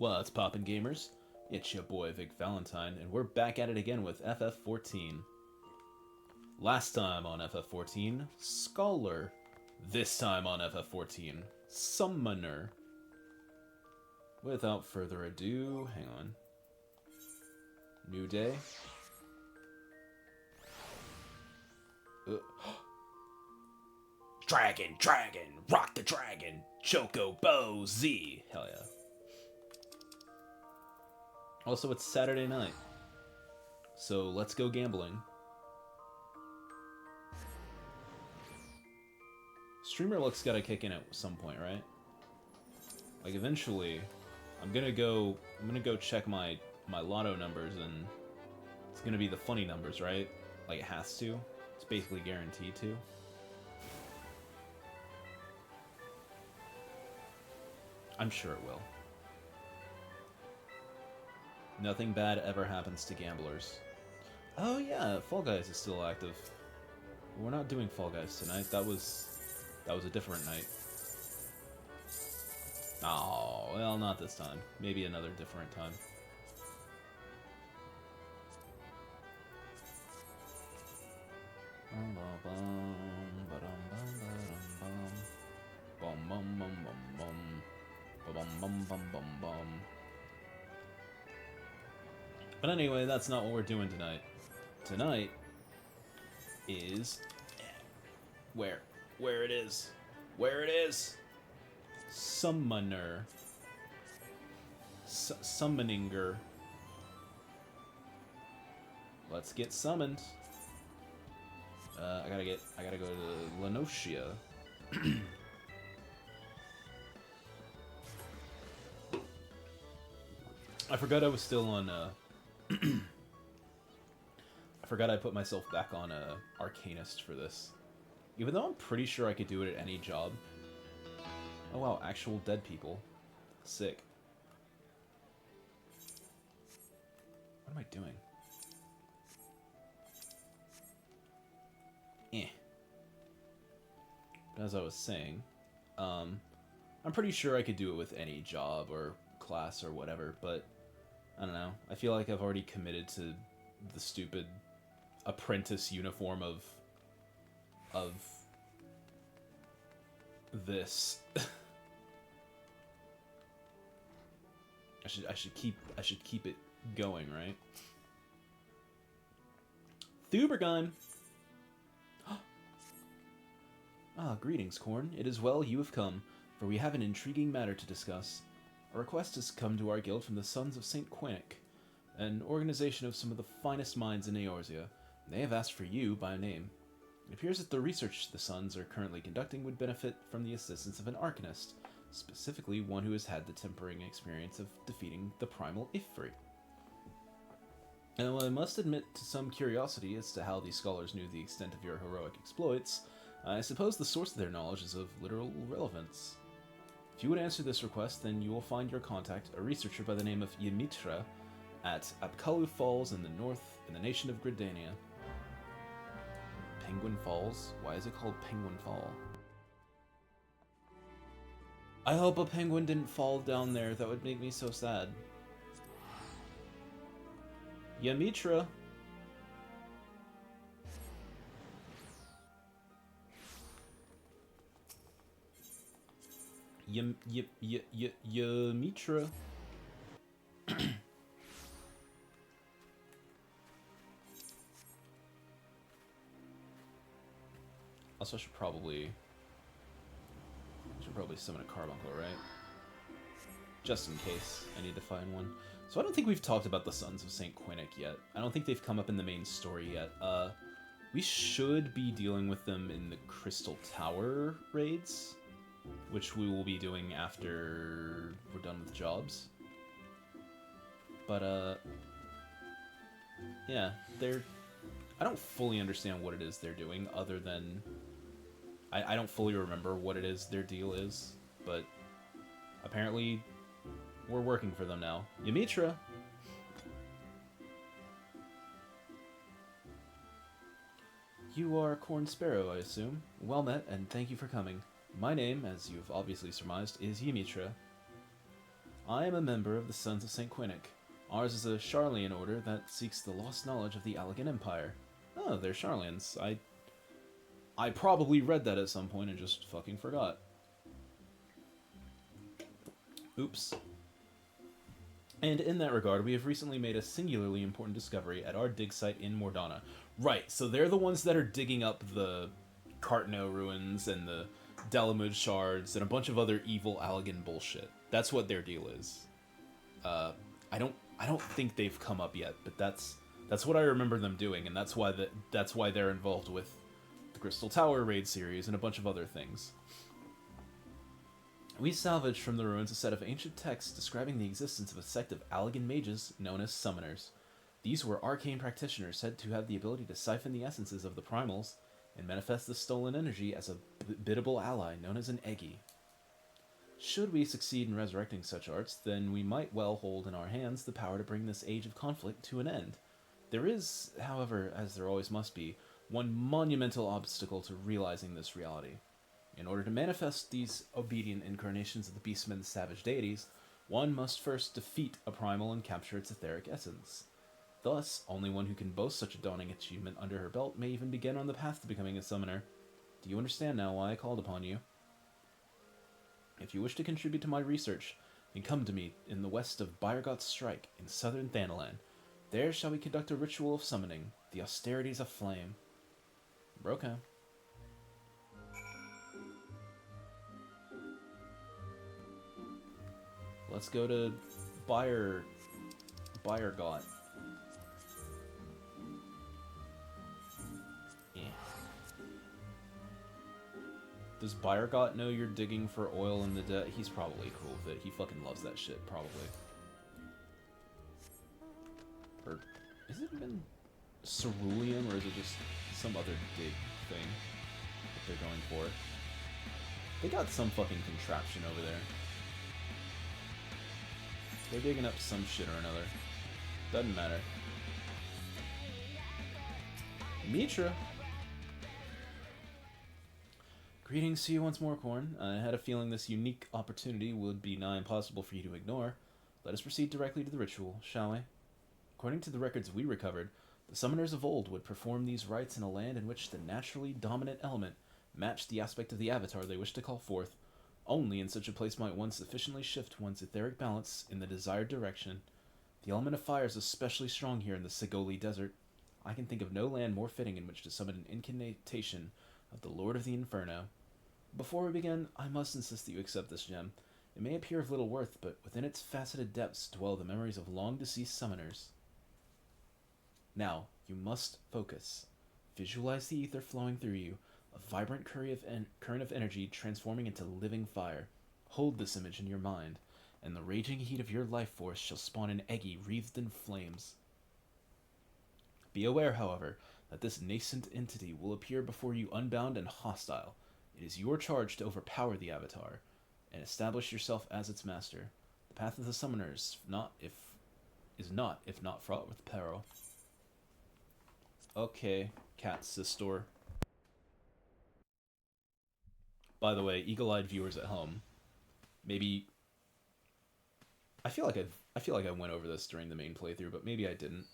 What's poppin' gamers? It's your boy Vic Valentine, and we're back at it again with FF14. Last time on FF14, Scholar. This time on FF14, Summoner. Without further ado, hang on. New day. Dragon, rock the dragon, Choco Bo Z. Hell yeah. Also, it's Saturday night, so let's go gambling. Streamer luck's gotta kick in at some point, right? Like, eventually, I'm gonna go check my lotto numbers, and it's gonna be the funny numbers, right? Like, it has to. It's basically guaranteed to. I'm sure it will. Nothing bad ever happens to gamblers. Oh yeah, Fall Guys is still active. We're not doing Fall Guys tonight. That was a different night. Oh, well, not this time. Maybe another different time. But anyway, that's not what we're doing tonight. Tonight is where it is. Summoner. Summoninger. Let's get summoned. I gotta go to Lenosia. I forgot I was still on, I forgot I put myself back on Arcanist for this. Even though I'm pretty sure I could do it at any job. Oh wow, actual dead people. Sick. What am I doing? But as I was saying, I'm pretty sure I could do it with any job or class or whatever, but I don't know. I feel like I've already committed to the stupid apprentice uniform of this. I should keep it going, right? Thubergheim. Ah, greetings, Korn. It is well you have come, for we have an intriguing matter to discuss. A request has come to our guild from the Sons of St. Quinic, an organization of some of the finest minds in Eorzea. They have asked for you by name. It appears that the research the Sons are currently conducting would benefit from the assistance of an Arcanist, specifically one who has had the tempering experience of defeating the primal IFRIT. And while I must admit to some curiosity as to how these scholars knew the extent of your heroic exploits, I suppose the source of their knowledge is of literal relevance. If you would answer this request, then you will find your contact, a researcher by the name of Ymitra, at Apkalu Falls in the north, in the nation of Gridania. Penguin Falls? Why is it called Penguin Fall? I hope a penguin didn't fall down there. That would make me so sad. Ymitra. Ymitra. Also, I should probably summon a carbuncle, right? Just in case I need to find one. So I don't think we've talked about the Sons of St. Quinic yet. I don't think they've come up in the main story yet. We should be dealing with them in the Crystal Tower raids, which we will be doing after we're done with jobs. But, yeah, I don't fully understand what it is they're doing, other than I don't fully remember what it is their deal is, but apparently we're working for them now. Ymitra! You are Corn Sparrow, I assume. Well met, and thank you for coming. My name, as you've obviously surmised, is Ymitra. I am a member of the Sons of St. Quinic. Ours is a Charlian order that seeks the lost knowledge of the Allegan Empire. Oh, they're Charlians. I probably read that at some point and just fucking forgot. Oops. And in that regard, we have recently made a singularly important discovery at our dig site in Mordana. Right, so they're the ones that are digging up the Cartno ruins and the Dalamud shards and a bunch of other evil Allegan bullshit. That's what their deal is. I don't think they've come up yet, but that's what I remember them doing, and that's why they're involved with the Crystal Tower raid series and a bunch of other things. We salvaged from the ruins a set of ancient texts describing the existence of a sect of Allegan mages known as Summoners. These were arcane practitioners said to have the ability to siphon the essences of the primals and manifest the stolen energy as a biddable ally known as an EGI. Should we succeed in resurrecting such arts, then we might well hold in our hands the power to bring this age of conflict to an end. There is, however, as there always must be, one monumental obstacle to realizing this reality. In order to manifest these obedient incarnations of the Beastmen's savage deities, one must first defeat a primal and capture its etheric essence. Thus, only one who can boast such a daunting achievement under her belt may even begin on the path to becoming a summoner. Do you understand now why I called upon you? If you wish to contribute to my research, then come to me in the west of Byregot's Strike in southern Thanalan. There shall we conduct a ritual of summoning, the austerities of flame. Okay. Let's go to Byregot. Yeah. Does Byregot know you're digging for oil in the debt? He's probably cool with it. He fucking loves that shit, probably. Or is it even Cerulean, or is it just some other dig thing that they're going for? They got some fucking contraption over there. They're digging up some shit or another. Doesn't matter. Mitra! Greetings to you once more, Korn. I had a feeling this unique opportunity would be nigh impossible for you to ignore. Let us proceed directly to the ritual, shall we? According to the records we recovered, the summoners of old would perform these rites in a land in which the naturally dominant element matched the aspect of the avatar they wished to call forth. Only in such a place might one sufficiently shift one's etheric balance in the desired direction. The element of fire is especially strong here in the Sigoli Desert. I can think of no land more fitting in which to summon an incarnation of the Lord of the Inferno. Before we begin, I must insist that you accept this gem. It may appear of little worth, but within its faceted depths dwell the memories of long-deceased summoners. Now, you must focus. Visualize the ether flowing through you, a vibrant current of energy transforming into living fire. Hold this image in your mind, and the raging heat of your life force shall spawn an EGI wreathed in flames. Be aware, however, that this nascent entity will appear before you unbound and hostile. It is your charge to overpower the avatar, and establish yourself as its master. The path of the summoners is not, if not fraught with peril. Okay, cat sister. By the way, eagle-eyed viewers at home, maybe I feel like I went over this during the main playthrough, but maybe I didn't.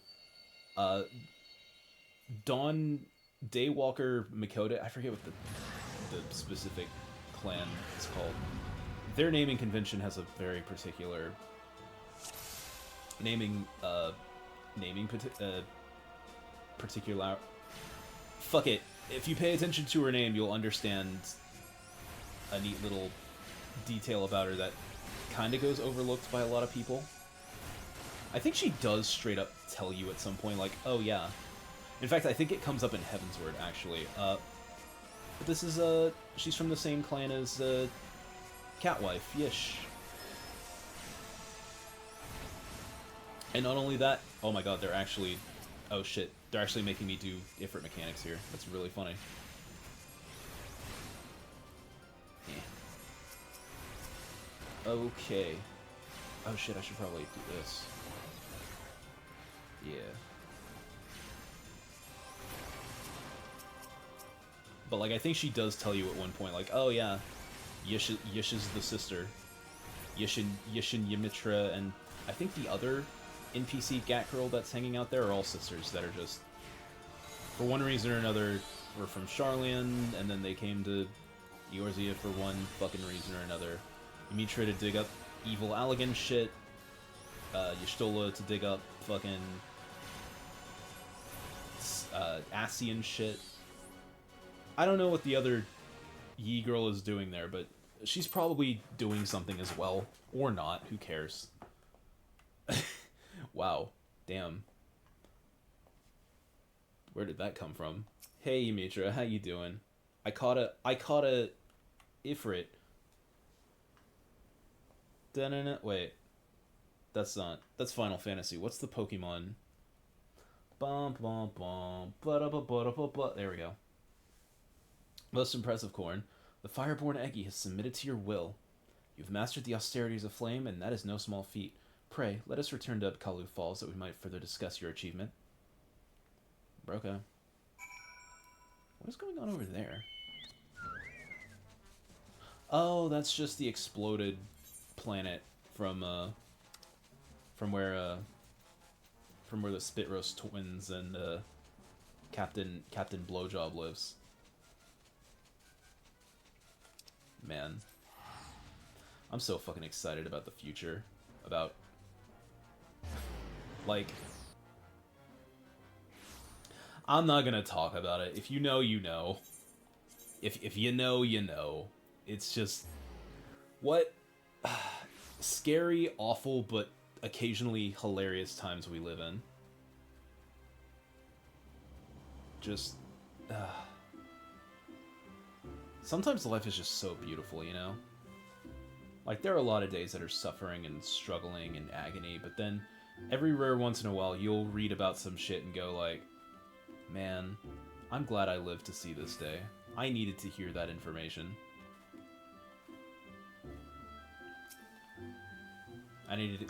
Dawn Daywalker Makota, I forget what the specific clan is called. Their naming convention has a very particular particular. Fuck it. If you pay attention to her name, you'll understand a neat little detail about her that kind of goes overlooked by a lot of people. I think she does straight up tell you at some point, like, oh yeah. In fact, I think it comes up in Heavensward, actually. But this is, she's from the same clan as, Catwife, Yish. And not only that, oh my god, they're actually, oh shit, they're actually making me do IFRIT mechanics here. That's really funny. Okay. Oh shit, I should probably do this. Yeah. But, like, I think she does tell you at one point, like, oh yeah, Yish is the sister. Yishin Yamitra, and I think the other NPC Gat Girl that's hanging out there are all sisters that are just, for one reason or another, were from Sharlayan, and then they came to Eorzea for one fucking reason or another. Yamitra to dig up evil Allagan shit, Y'shtola to dig up fucking Ascian shit. I don't know what the other Yi girl is doing there, but she's probably doing something as well. Or not, who cares? Wow, damn. Where did that come from? Hey Mitra, how you doing? I caught a Ifrit. Wait. That's Final Fantasy. What's the Pokemon? Bum bum bum. There we go. Most impressive, Corn. The Fireborn-EGI has submitted to your will. You've mastered the austerities of flame, and that is no small feat. Pray, let us return to Kalu Falls that we might further discuss your achievement. Broca. What is going on over there? Oh, that's just the exploded planet from where the Spitrose twins and Captain Blowjob lives. Man, I'm so fucking excited about the future. About, like, I'm not gonna talk about it. If you know, you know. If you know, you know. It's just, what scary, awful, but occasionally hilarious times we live in. Just, sometimes life is just so beautiful, you know? Like, there are a lot of days that are suffering and struggling and agony, but then every rare once in a while you'll read about some shit and go like, man, I'm glad I lived to see this day. I needed to hear that information.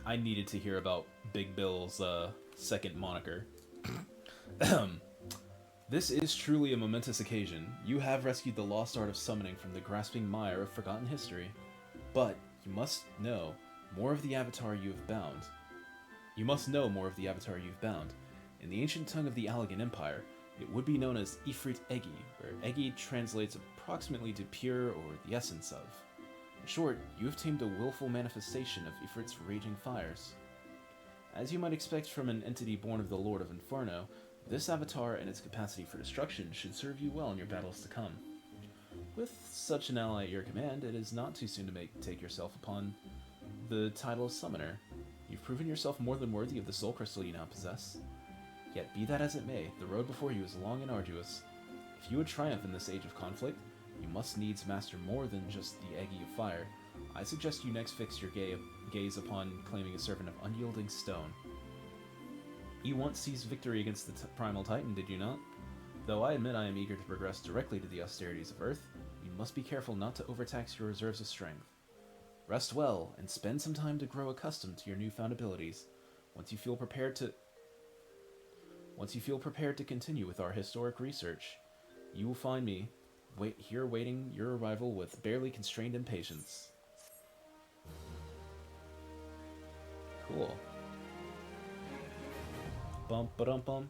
I needed to hear about Big Bill's second moniker. This is truly a momentous occasion. You have rescued the lost art of summoning from the grasping mire of forgotten history. But you must know more of the avatar you have bound. You must know more of the avatar you've bound. In the ancient tongue of the Allagan Empire, it would be known as IFRIT-EGI, where EGI translates approximately to pure or the essence of. In short, you have tamed a willful manifestation of Ifrit's raging fires. As you might expect from an entity born of the Lord of Inferno, this avatar and its capacity for destruction should serve you well in your battles to come. With such an ally at your command, it is not too soon to take yourself upon the title of Summoner. You've proven yourself more than worthy of the soul crystal you now possess. Yet be that as it may, the road before you is long and arduous. If you would triumph in this age of conflict, you must needs master more than just the EGI of fire. I suggest you next fix your gaze upon claiming a servant of unyielding stone. You once seized victory against the Primal Titan, did you not? Though I admit I am eager to progress directly to the austerities of Earth, you must be careful not to overtax your reserves of strength. Rest well, and spend some time to grow accustomed to your newfound abilities. Once you feel prepared to continue with our historic research, you will find me here waiting your arrival with barely constrained impatience. Cool. Bum ba dum bum.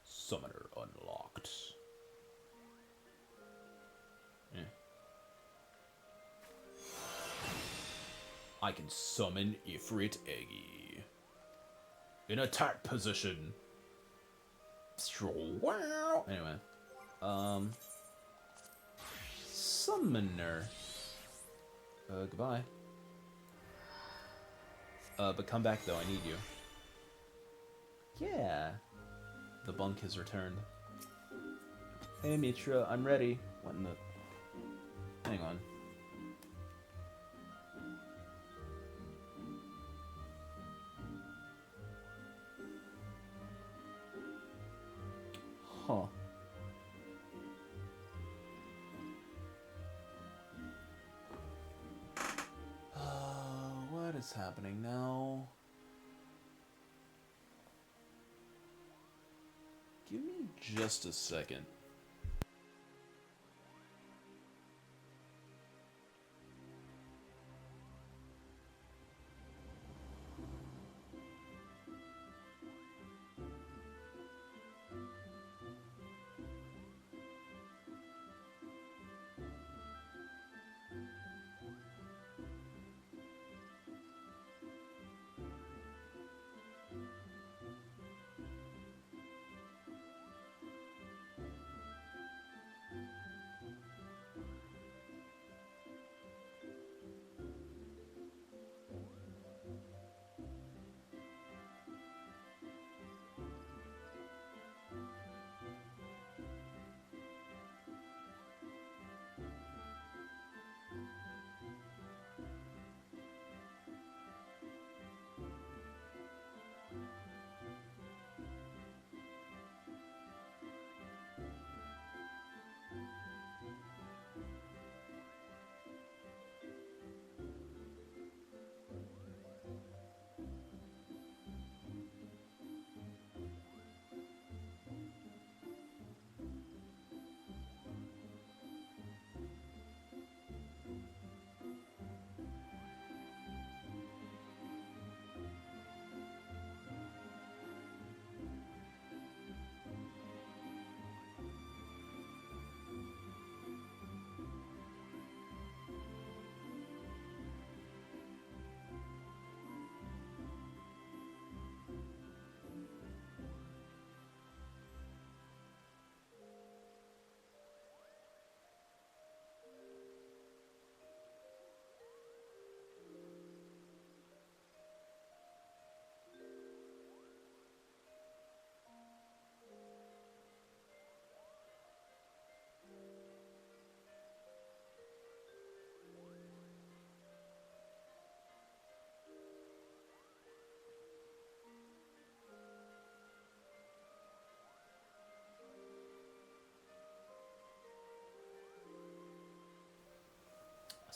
Summoner unlocked. Yeah. I can summon IFRIT-EGI. In attack position. Anyway. Summoner. Goodbye. But come back though, I need you. Yeah. The bunk has returned. Hey Mitra, I'm ready. What in the... Hang on. Huh. What is happening now? Give me just a second.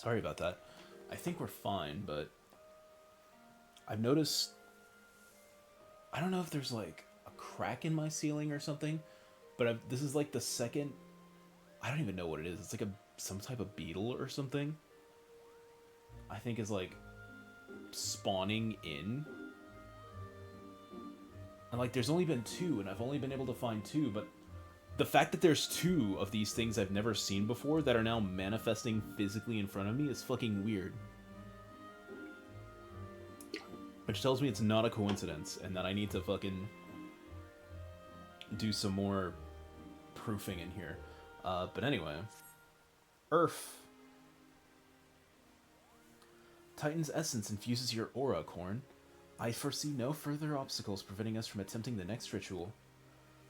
Sorry about that. I think we're fine, but I've noticed... I don't know if there's, like, a crack in my ceiling or something, but this is, like, the second... I don't even know what it is. It's like some type of beetle or something. I think is, like, spawning in. And, like, there's only been 2, and I've only been able to find 2, but the fact that there's 2 of these things I've never seen before that are now manifesting physically in front of me is fucking weird. Which tells me it's not a coincidence, and that I need to fucking do some more proofing in here. But anyway. Earth. Titan's essence infuses your aura, Korn. I foresee no further obstacles preventing us from attempting the next ritual.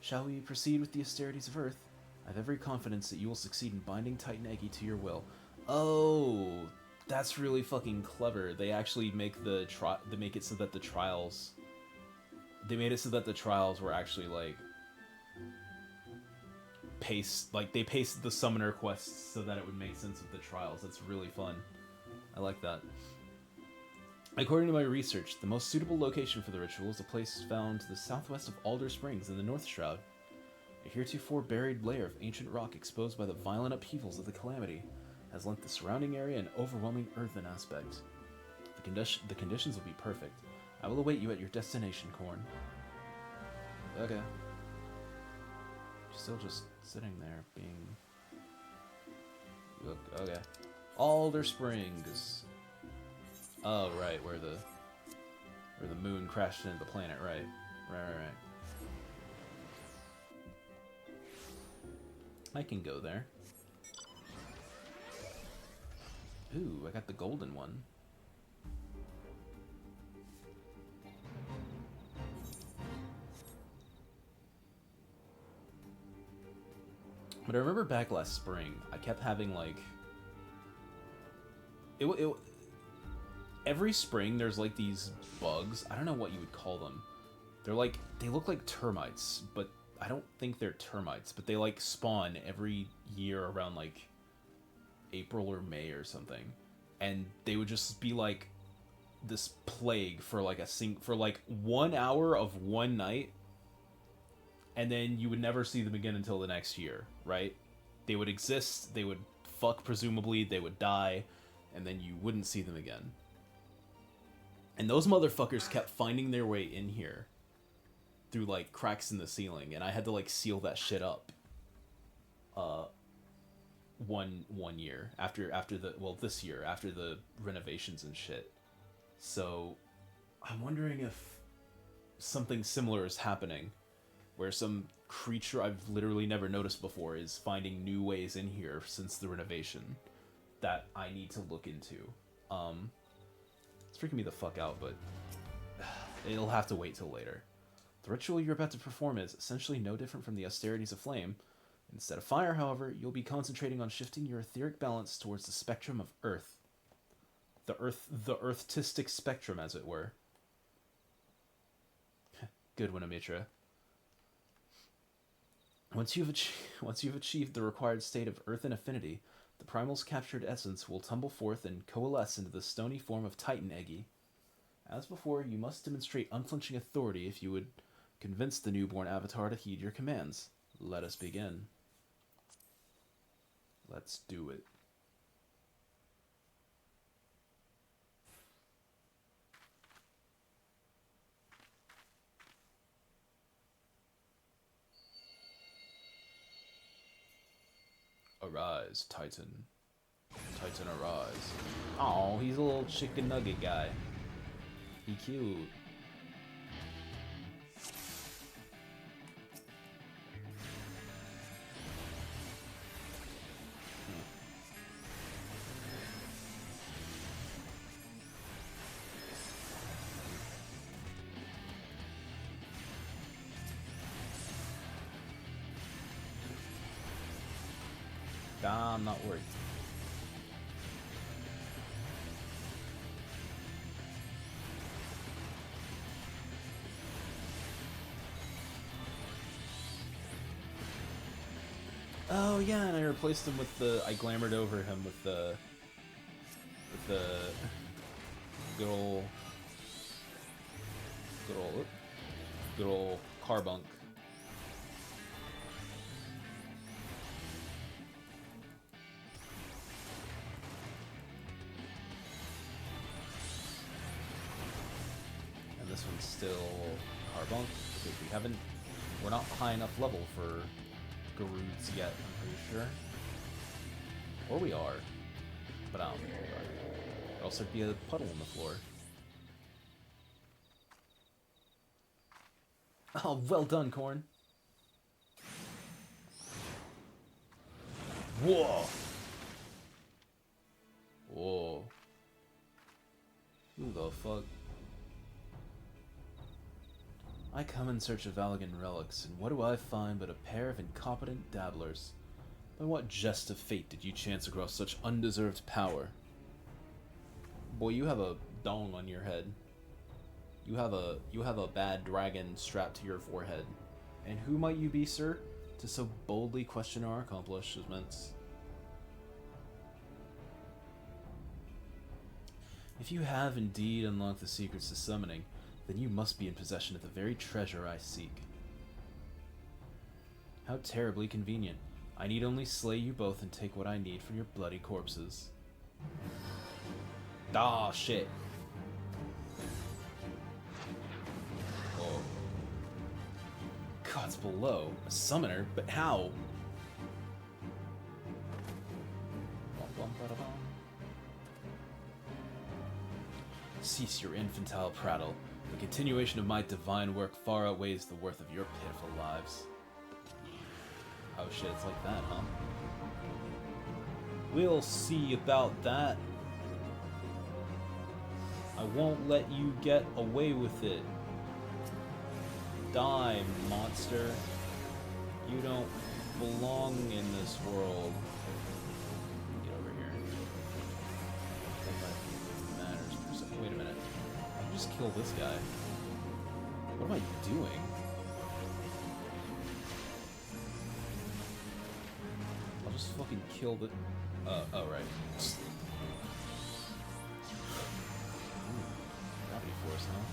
Shall we proceed with the austerities of Earth? I have every confidence that you will succeed in binding Titan-EGI to your will. Oh, that's really fucking clever. They actually make they make it so that the trials... They made it so that the trials were actually, like... they paced the summoner quests so that it would make sense with the trials. That's really fun. I like that. According to my research, the most suitable location for the ritual is a place found to the southwest of Alder Springs in the North Shroud. A heretofore buried layer of ancient rock exposed by the violent upheavals of the Calamity has lent the surrounding area an overwhelming earthen aspect. The conditions will be perfect. I will await you at your destination, Korn. Okay. Still just sitting there, being... Okay. Alder Springs. Oh, right, where the moon crashed into the planet, right. Right. I can go there. Ooh, I got the golden one. But I remember back last spring, I kept having, like... Every spring, there's, like, these bugs. I don't know what you would call them. They're, like... They look like termites, but I don't think they're termites. But they, like, spawn every year around, like, April or May or something. And they would just be, like, this plague for, like, for, like, 1 hour of one night. And then you would never see them again until the next year, right? They would exist, they would fuck, presumably, they would die, and then you wouldn't see them again. And those motherfuckers kept finding their way in here through, like, cracks in the ceiling, and I had to, like, seal that shit up. One year after this year after the renovations and shit. So I'm wondering if something similar is happening, where some creature I've literally never noticed before is finding new ways in here since the renovation that I need to look into. It's freaking me the fuck out, but it'll have to wait till later. The ritual you're about to perform is essentially no different from the austerities of flame. Instead of fire, however, you'll be concentrating on shifting your etheric balance towards the spectrum of Earth. The Earthtistic spectrum, as it were. Good one, Amitra. Once you've achieved the required state of earthen affinity, the primal's captured essence will tumble forth and coalesce into the stony form of Titan-EGI. As before, you must demonstrate unflinching authority if you would convince the newborn avatar to heed your commands. Let us begin. Let's do it. Arise, Titan. Titan, arise. Oh, he's a little chicken nugget guy. He cute. I'm not worried. Oh yeah, and I replaced him with I glamored over him with the the good old carbunk. And this one's still carbunk because we're not high enough level for Garoods yet, I'm pretty sure. Or we are, but I don't think we are. Or else there'd be a puddle on the floor. Oh, well done, Corn. Whoa! Whoa. Who the fuck? I come in search of Valagan relics, and what do I find but a pair of incompetent dabblers? By what jest of fate did you chance across such undeserved power? Boy, you have a dong on your head. You have a bad dragon strapped to your forehead. And who might you be, sir, to so boldly question our accomplishments? If you have indeed unlocked the secrets to summoning, then you must be in possession of the very treasure I seek. How terribly convenient. I need only slay you both and take what I need from your bloody corpses. Ah, shit. Whoa. Gods below. A summoner? But how? Cease your infantile prattle. The continuation of my divine work far outweighs the worth of your pitiful lives. Oh shit, it's like that, huh? We'll see about that. I won't let you get away with it. Die, monster. You don't belong in this world. Get over here. Matters for a second. Wait a minute. I just kill this guy. What am I doing? I'll just fucking kill the... oh, right. Gravity force, huh?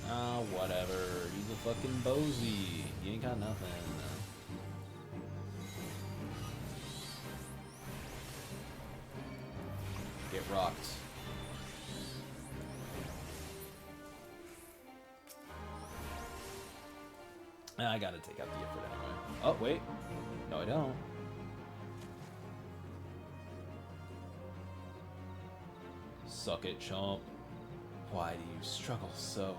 Ah, whatever. He's a fucking bozy. He ain't got nothing. Get rocked. I gotta take out the IFRIT anyway. Oh, wait. No, I don't. Suck it, chomp. Why do you struggle so?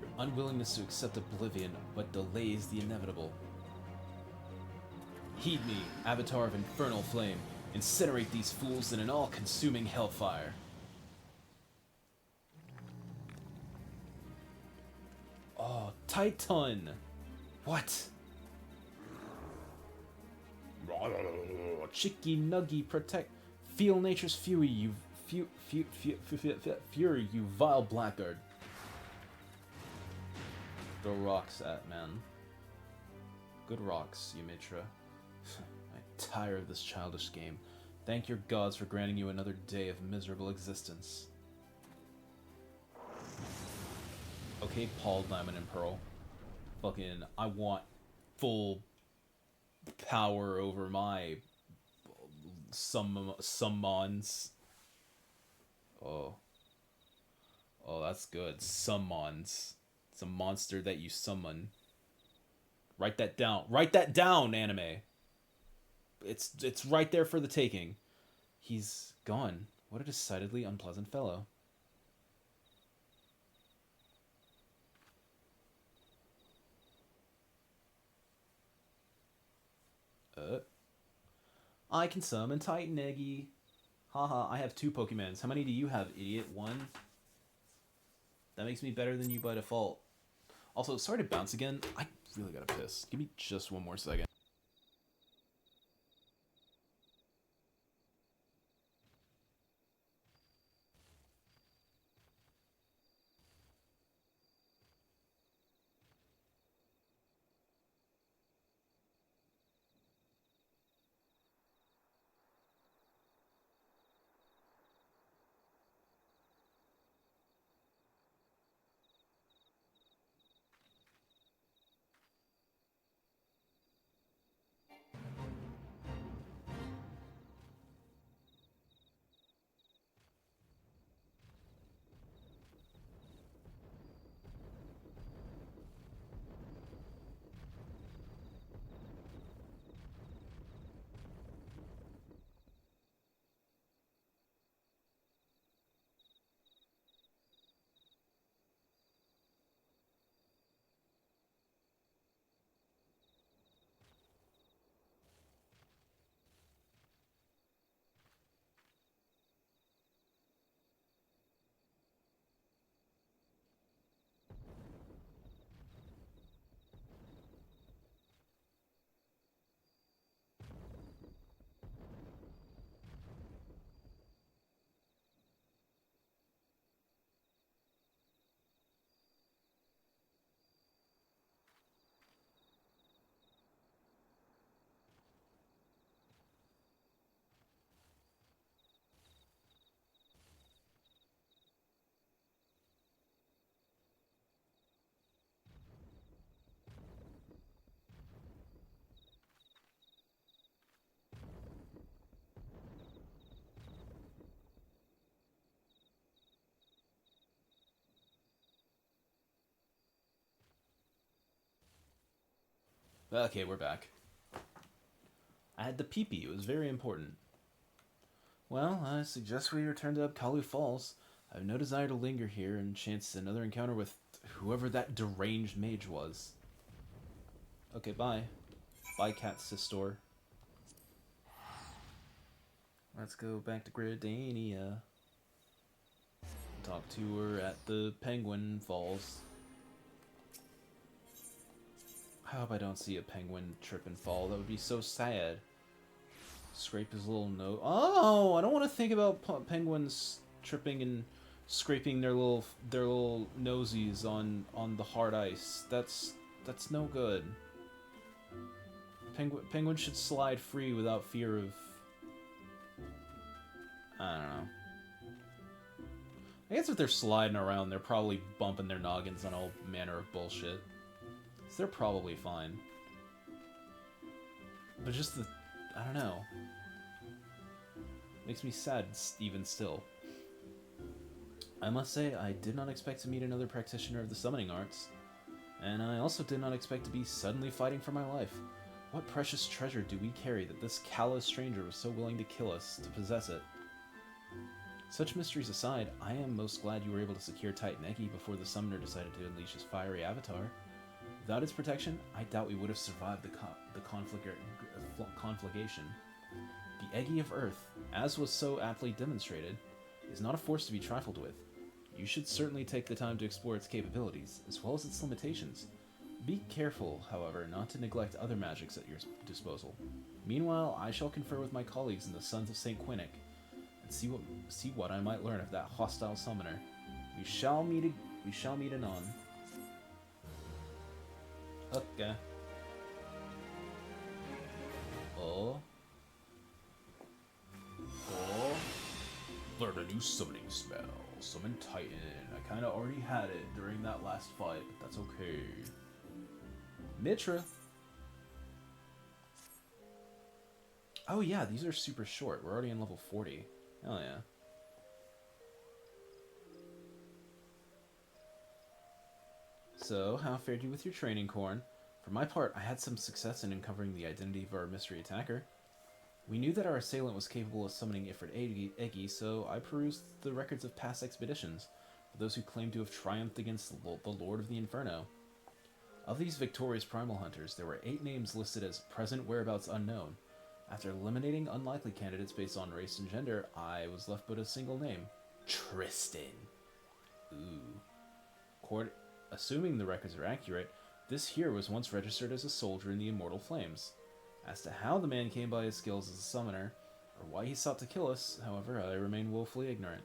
Your unwillingness to accept oblivion but delays the inevitable. Heed me, Avatar of Infernal Flame. Incinerate these fools in an all-consuming hellfire. Oh, Titan! What? Chicky Nuggy, protect. Feel nature's fury, you fury, you vile blackguard. Throw rocks at man. Good rocks, Ymitra. I tire of this childish game. Thank your gods for granting you another day of miserable existence. Okay, Paul, Diamond, and Pearl. Fucking, I want full power over my summons. Oh. Oh, that's good. Summons. It's a monster that you summon. Write that down. Write that down, anime. It's right there for the taking. He's gone. What a decidedly unpleasant fellow. I can summon Titan-EGI. Haha, I have 2 Pokemons. How many do you have, idiot? 1? That makes me better than you by default. Also, sorry to bounce again. I really gotta piss. Give me just 1 more second. Okay, we're back. I had the pee-pee. It was very important. Well, I suggest we return to Kalu Falls. I have no desire to linger here and chance another encounter with whoever that deranged mage was. Okay, bye. Bye, Cat Sistor. Let's go back to Gridania. Talk to her at the Penguin Falls. I hope I don't see a penguin trip and fall. That would be so sad. Scrape his little nose. Oh, I don't want to think about penguins tripping and scraping their little nosies on the hard ice. That's no good. Penguins should slide free without fear of... I don't know. I guess if they're sliding around, they're probably bumping their noggins on all manner of bullshit. So they're probably fine. But just the... I don't know. Makes me sad even still. I must say, I did not expect to meet another practitioner of the summoning arts. And I also did not expect to be suddenly fighting for my life. What precious treasure do we carry that this callous stranger was so willing to kill us to possess it? Such mysteries aside, I am most glad you were able to secure EGI before the summoner decided to unleash his fiery avatar. Without its protection, I doubt we would have survived the conflagration. The EGI of Earth, as was so aptly demonstrated, is not a force to be trifled with. You should certainly take the time to explore its capabilities, as well as its limitations. Be careful, however, not to neglect other magics at your disposal. Meanwhile, I shall confer with my colleagues in the Sons of St. Quinnic, and see what I might learn of that hostile summoner. We shall meet anon. Okay. Oh. Learn a new summoning spell. Summon Titan. I kinda already had it during that last fight, but that's okay. Mitra. Oh yeah, these are super short. We're already in level 40. Hell yeah. So, how fared you with your training, Korn? For my part, I had some success in uncovering the identity of our mystery attacker. We knew that our assailant was capable of summoning IFRIT-EGI, so I perused the records of past expeditions for those who claimed to have triumphed against the Lord of the Inferno. Of these victorious primal hunters, there were 8 names listed as present whereabouts unknown. After eliminating unlikely candidates based on race and gender, I was left but a single name. Tristan. Ooh. Assuming the records are accurate, this here was once registered as a soldier in the Immortal Flames. As to how the man came by his skills as a summoner, or why he sought to kill us, however, I remain woefully ignorant.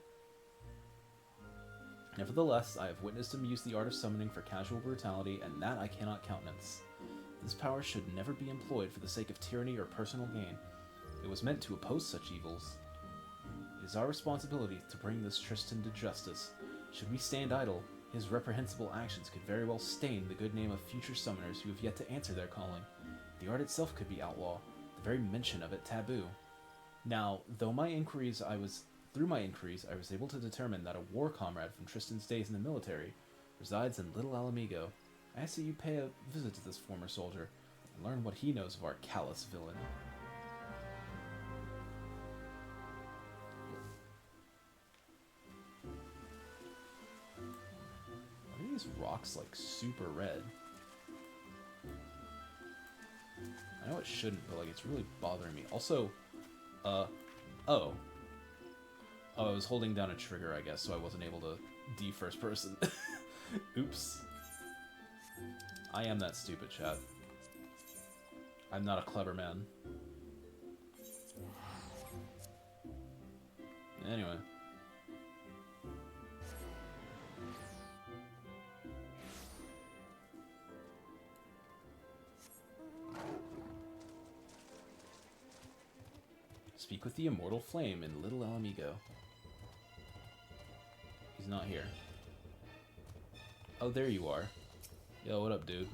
Nevertheless, I have witnessed him use the art of summoning for casual brutality, and that I cannot countenance. This power should never be employed for the sake of tyranny or personal gain. It was meant to oppose such evils. It is our responsibility to bring this Tristan to justice. Should we stand idle, his reprehensible actions could very well stain the good name of future summoners who have yet to answer their calling. The art itself could be outlawed, the very mention of it taboo. Now, through my inquiries, I was able to determine that a war comrade from Tristan's days in the military resides in Little Alamigo. I ask that you pay a visit to this former soldier and learn what he knows of our callous villain. Why are these rocks like super red? I know it shouldn't, but like it's really bothering me. Also, oh, I was holding down a trigger, I guess, so I wasn't able to first person. Oops. I am that stupid, chat. I'm not a clever man. Anyway. Speak with the Immortal Flame in Little Alamigo. He's not here. Oh, there you are. Yo, what up, dude?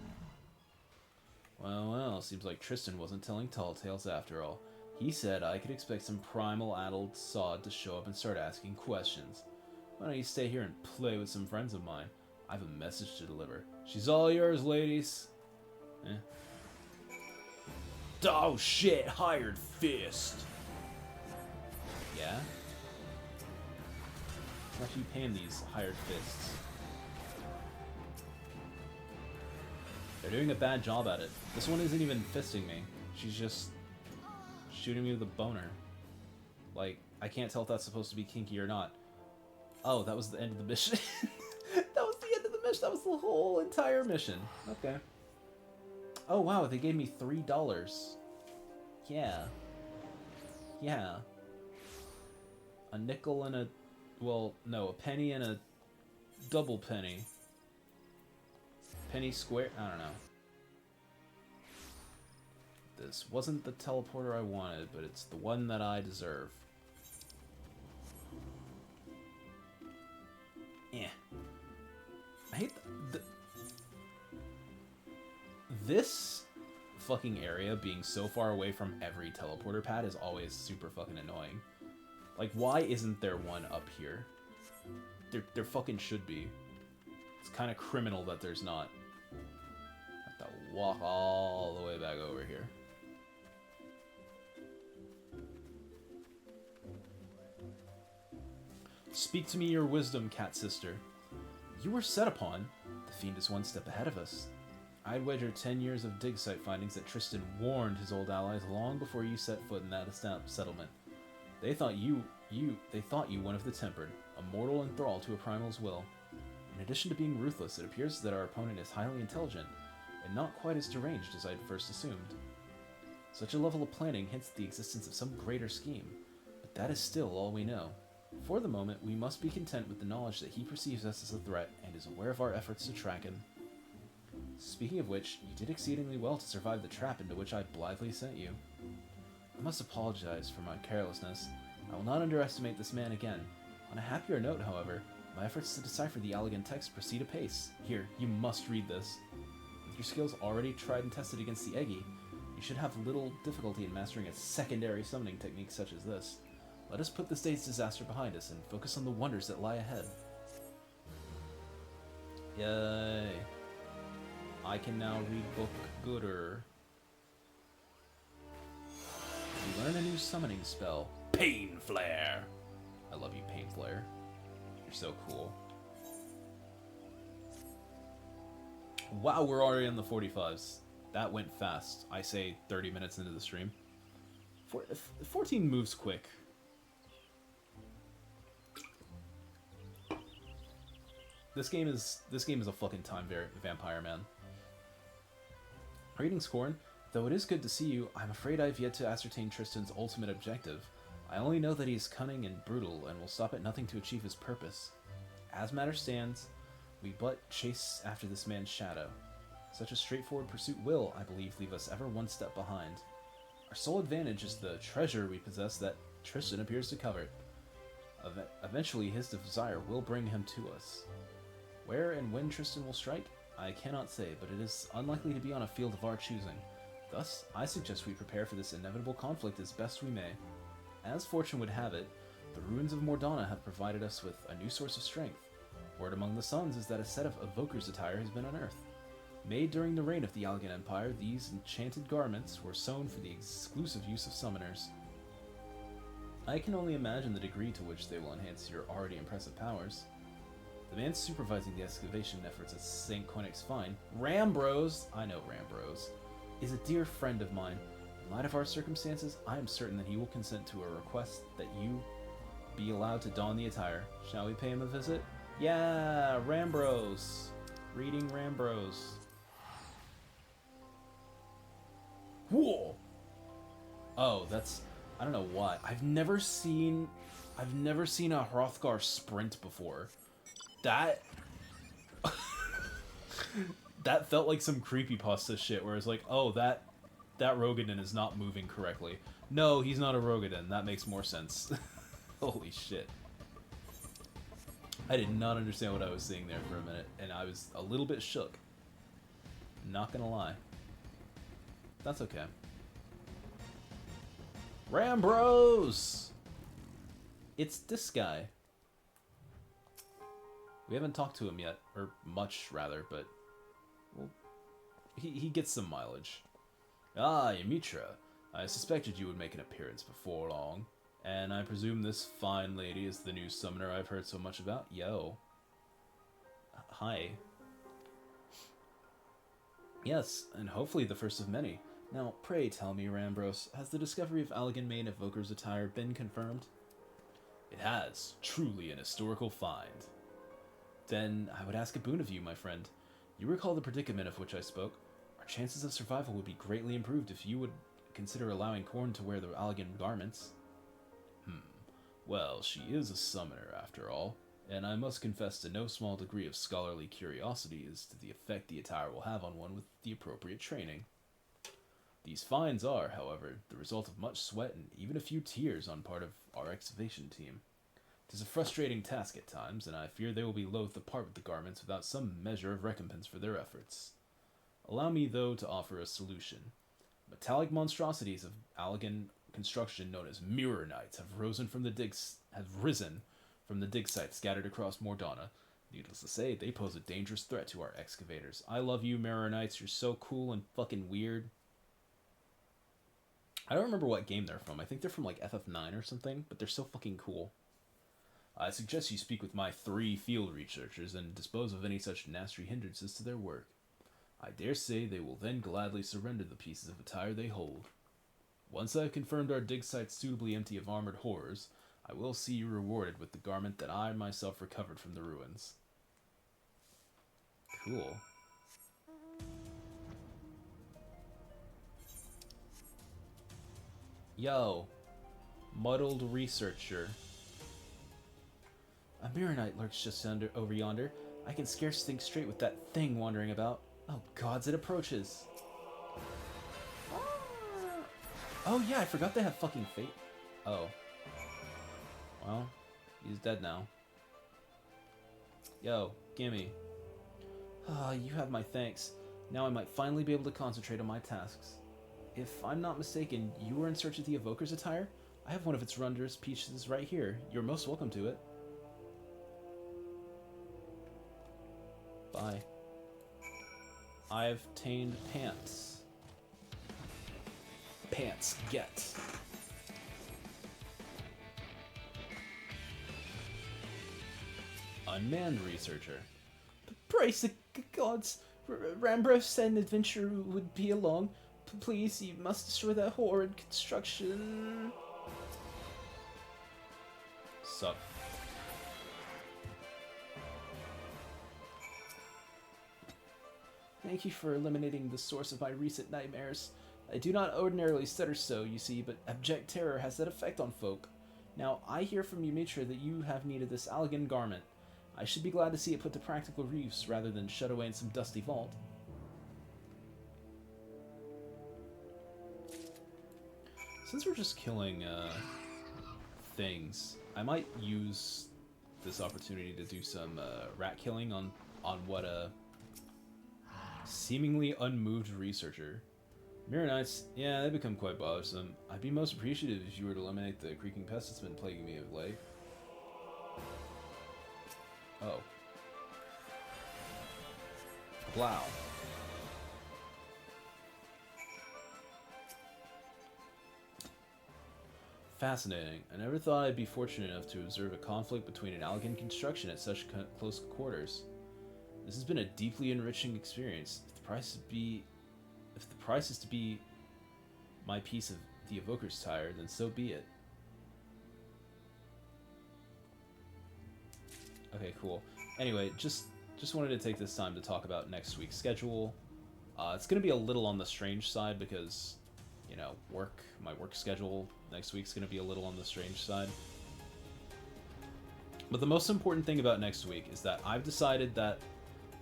Well, seems like Tristan wasn't telling tall tales after all. He said I could expect some primal addled sod to show up and start asking questions. Why don't you stay here and play with some friends of mine? I have a message to deliver. She's all yours, ladies. Eh. Oh shit, hired fist. Yeah? How much are you paying these hired fists? They're doing a bad job at it. This one isn't even fisting me. She's just shooting me with a boner. Like, I can't tell if that's supposed to be kinky or not. Oh, that was the end of the mission. That was the end of the mission. That was the whole entire mission. Okay. Oh, wow, they gave me $3. Yeah. Yeah. A nickel and a... Well, no, a penny and a double penny. Penny square? I don't know. This wasn't the teleporter I wanted, but it's the one that I deserve. Yeah. I hate this fucking area being so far away from every teleporter pad is always super fucking annoying. Like, why isn't there one up here? There fucking should be. It's kind of criminal that there's not. I have to walk all the way back over here. Speak to me your wisdom, cat sister. You were set upon. The fiend is one step ahead of us. I'd wager 10 years of dig site findings that Tristan warned his old allies long before you set foot in that settlement. They thought you one of the tempered, a mortal enthralled to a primal's will. In addition to being ruthless, it appears that our opponent is highly intelligent, and not quite as deranged as I'd first assumed. Such a level of planning hints at the existence of some greater scheme, but that is still all we know. For the moment, we must be content with the knowledge that he perceives us as a threat and is aware of our efforts to track him. Speaking of which, you did exceedingly well to survive the trap into which I blithely sent you. I must apologize for my carelessness. I will not underestimate this man again. On a happier note, however, my efforts to decipher the elegant text proceed apace. Here, you must read this. With your skills already tried and tested against the EGI, you should have little difficulty in mastering a secondary summoning technique such as this. Let us put this day's disaster behind us and focus on the wonders that lie ahead. Yay. I can now read book gooder. You learn a new summoning spell. Pain Flare! I love you, Pain Flare. You're so cool. Wow, we're already in the 45s. That went fast. I say 30 minutes into the stream. 14 moves quick. This game is a fucking time vampire, man. Greetings, Corn. Though it is good to see you, I'm afraid I've yet to ascertain Tristan's ultimate objective. I only know that he is cunning and brutal, and will stop at nothing to achieve his purpose. As matters stands, we but chase after this man's shadow. Such a straightforward pursuit will, I believe, leave us ever one step behind. Our sole advantage is the treasure we possess that Tristan appears to covet. Eventually, his desire will bring him to us. Where and when Tristan will strike, I cannot say, but it is unlikely to be on a field of our choosing. Thus, I suggest we prepare for this inevitable conflict as best we may. As fortune would have it, the ruins of Mordana have provided us with a new source of strength. Word among the suns is that a set of evoker's attire has been unearthed. Made during the reign of the Algan Empire, these enchanted garments were sewn for the exclusive use of summoners. I can only imagine the degree to which they will enhance your already impressive powers. The man supervising the excavation efforts at St. Quentic's Find, Rambros, I know Rambros, is a dear friend of mine. In light of our circumstances, I am certain that he will consent to a request that you be allowed to don the attire. Shall we pay him a visit? Yeah, Rambros. Reading Rambros. Whoa! Oh, that's... I don't know why. I've never seen a Hrothgar sprint before. That... that felt like some creepypasta shit where it's like, oh, that Rogadin is not moving correctly. No, he's not a Rogadin. That makes more sense. Holy shit. I did not understand what I was seeing there for a minute, and I was a little bit shook. Not gonna lie. That's okay. Rambros! It's this guy. We haven't talked to him yet, or much rather, but well, he gets some mileage. Ah, Yamitra. I suspected you would make an appearance before long. And I presume this fine lady is the new summoner I've heard so much about? Yo. Hi. Yes, and hopefully the first of many. Now, pray tell me, Rambros, has the discovery of Allegan Main Evoker's attire been confirmed? It has. Truly an historical find. Then I would ask a boon of you, my friend. You recall the predicament of which I spoke? Our chances of survival would be greatly improved if you would consider allowing Korn to wear the Allegan garments. Well, she is a summoner, after all, and I must confess to no small degree of scholarly curiosity as to the effect the attire will have on one with the appropriate training. These finds are, however, the result of much sweat and even a few tears on part of our excavation team. It is a frustrating task at times, and I fear they will be loath to part with the garments without some measure of recompense for their efforts. Allow me, though, to offer a solution. Metallic monstrosities of Allegan construction known as Mirror Knights have risen from the dig sites scattered across Mordana. Needless to say, they pose a dangerous threat to our excavators. I love you, Mirror Knights. You're so cool and fucking weird. I don't remember what game they're from. I think they're from like FF9 or something, but they're so fucking cool. I suggest you speak with my 3 field researchers and dispose of any such nasty hindrances to their work. I dare say they will then gladly surrender the pieces of attire they hold. Once I have confirmed our dig site suitably empty of armored horrors, I will see you rewarded with the garment that I myself recovered from the ruins. Cool. Yo. Muddled researcher. A Mirror Knight lurks just over yonder. I can scarce think straight with that thing wandering about. Oh gods, it approaches. Oh yeah, I forgot they have fucking fate. Oh. Well, he's dead now. Yo, gimme. Ah, you have my thanks. Now I might finally be able to concentrate on my tasks. If I'm not mistaken, you were in search of the Evoker's attire? I have one of its Runder's pieces right here. You're most welcome to it. Bye. I've obtained pants. Pants, get. Unmanned researcher. Praise the gods. Rambros said an adventure would be along. Please, you must destroy that horrid construction. Sup. Thank you for eliminating the source of my recent nightmares. I do not ordinarily stutter so, you see, but abject terror has that effect on folk. Now, I hear from Yamitra that you have needed this Allegan garment. I should be glad to see it put to practical use rather than shut away in some dusty vault. Since we're just killing things, I might use this opportunity to do some rat killing on what a seemingly unmoved researcher. Mirror Knights, yeah, they become quite bothersome. I'd be most appreciative if you were to eliminate the creaking pest that's been plaguing me of late. Oh. Wow. Fascinating. I never thought I'd be fortunate enough to observe a conflict between an Allegan construction at such close quarters. This has been a deeply enriching experience. If the price is to be my piece of the Evoker's tire, then so be it. Okay, cool. Anyway, just wanted to take this time to talk about next week's schedule. It's going to be a little on the strange side because, you know, my work schedule next week's going to be a little on the strange side. But the most important thing about next week is that I've decided that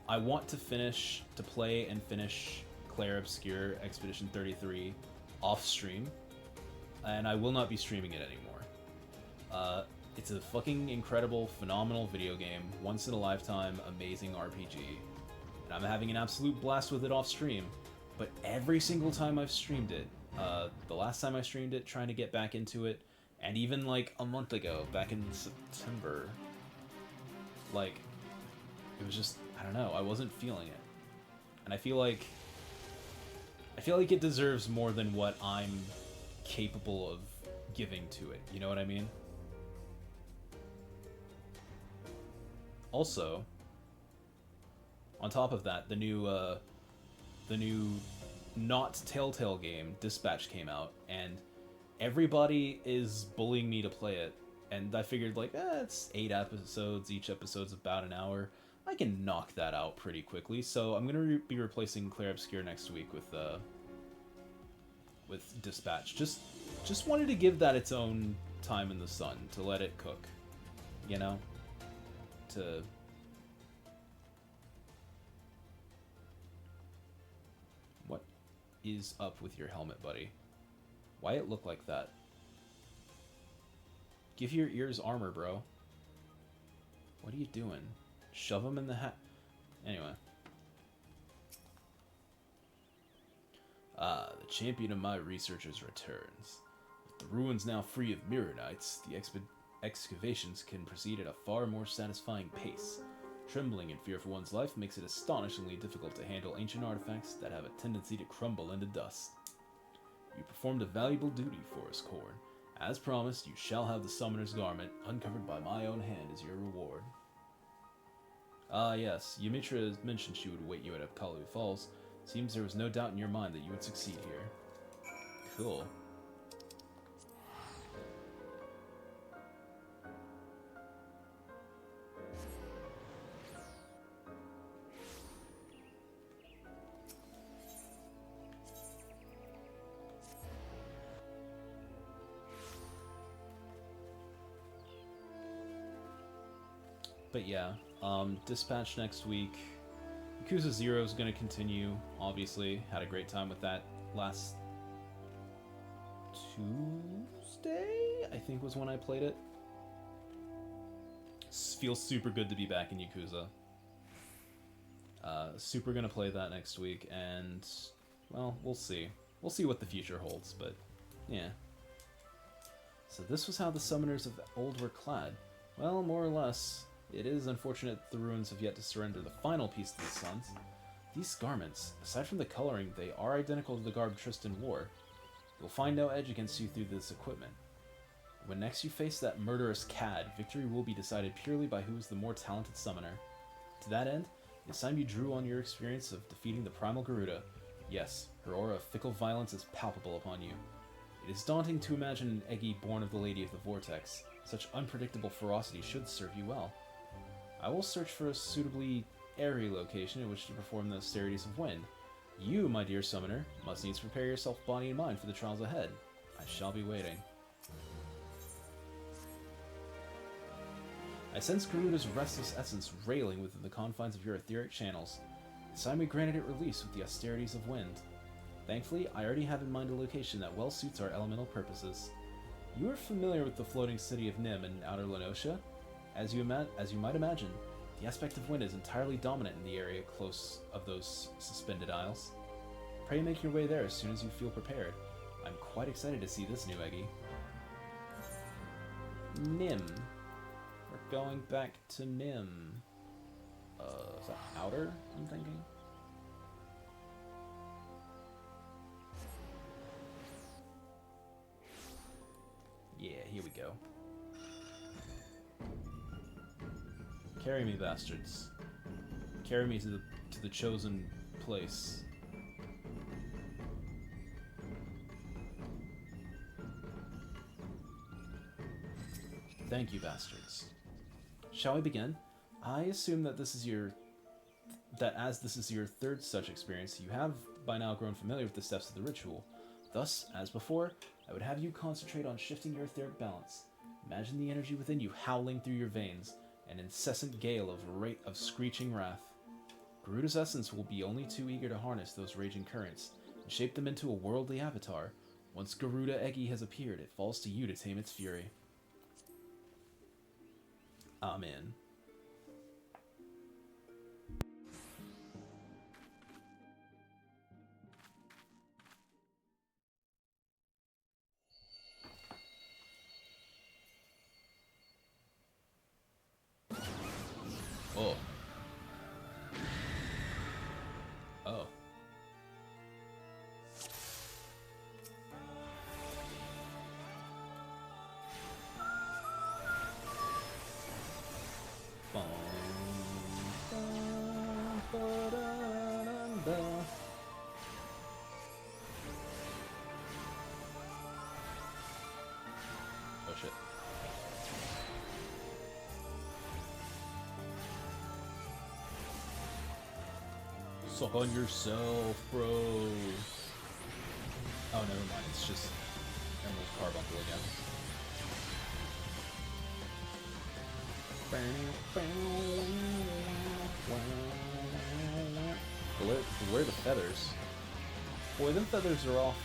I want to play and finish Claire Obscure Expedition 33 off stream, and I will not be streaming it anymore. It's a fucking incredible, phenomenal video game, once in a lifetime, amazing RPG, and I'm having an absolute blast with it off stream. But every single time I've streamed it, the last time I streamed it, trying to get back into it, and even like a month ago, back in September, like, it was just, I don't know, I wasn't feeling it. And I feel like I feel like it deserves more than what I'm capable of giving to it. You know what I mean? Also, on top of that, the new not Telltale game, Dispatch, came out, and everybody is bullying me to play it. And I figured, like, it's 8 episodes, each episode's about an hour. I can knock that out pretty quickly, so I'm gonna be replacing Clair Obscur next week with Dispatch. Just wanted to give that its own time in the sun, to let it cook, you know? What is up with your helmet, buddy? Why it look like that? Give your ears armor, bro. What are you doing? Shove them in the hat. Anyway. Ah, the champion of my researchers returns. With the ruins now free of Mirror Knights, the excavations can proceed at a far more satisfying pace. Trembling in fear for one's life makes it astonishingly difficult to handle ancient artifacts that have a tendency to crumble into dust. You performed a valuable duty, Forest Corn. As promised, you shall have the Summoner's Garment, uncovered by my own hand, as your reward. Ah, yes, Ymitra mentioned she would await you at Apkalu Falls. Seems there was no doubt in your mind that you would succeed here. Cool. But yeah, Dispatch next week. Yakuza 0 is going to continue, obviously. Had a great time with that last Tuesday, I think was when I played it. Feels super good to be back in Yakuza. Super going to play that next week, and, well, we'll see. We'll see what the future holds, but, yeah. So this was how the Summoners of Old were clad. Well, more or less. It is unfortunate that the ruins have yet to surrender the final piece to the Suns. These garments, aside from the coloring, they are identical to the garb Tristan wore. You'll find no edge against you through this equipment. When next you face that murderous cad, victory will be decided purely by who is the more talented summoner. To that end, it's time you drew on your experience of defeating the Primal Garuda. Yes, her aura of fickle violence is palpable upon you. It is daunting to imagine an Egi born of the Lady of the Vortex. Such unpredictable ferocity should serve you well. I will search for a suitably airy location in which to perform the austerities of wind. You, my dear summoner, must needs prepare yourself body and mind for the trials ahead. I shall be waiting. I sense Garuda's restless essence railing within the confines of your etheric channels. It's time we granted it release with the austerities of wind. Thankfully, I already have in mind a location that well suits our elemental purposes. You are familiar with the floating city of Nim in outer Lenosha? As you might imagine, the aspect of wind is entirely dominant in the area close of those suspended isles. Pray make your way there as soon as you feel prepared. I'm quite excited to see this new Egi. Nim. We're going back to Nim. Is that outer, I'm thinking? Yeah, here we go. Carry me, bastards. Carry me to the chosen place. Thank you, bastards. Shall we begin? I assume that this is as this is your third such experience, you have by now grown familiar with the steps of the ritual. Thus, as before, I would have you concentrate on shifting your etheric balance. Imagine the energy within you howling through your veins, an incessant gale of screeching wrath. Garuda's essence will be only too eager to harness those raging currents and shape them into a worldly avatar. Once Garuda-Egi has appeared, it falls to you to tame its fury. Amen. Oh. Suck on yourself, bro. Oh, never mind. It's just Emerald Carbuncle again. Where are the feathers? Boy, them feathers are off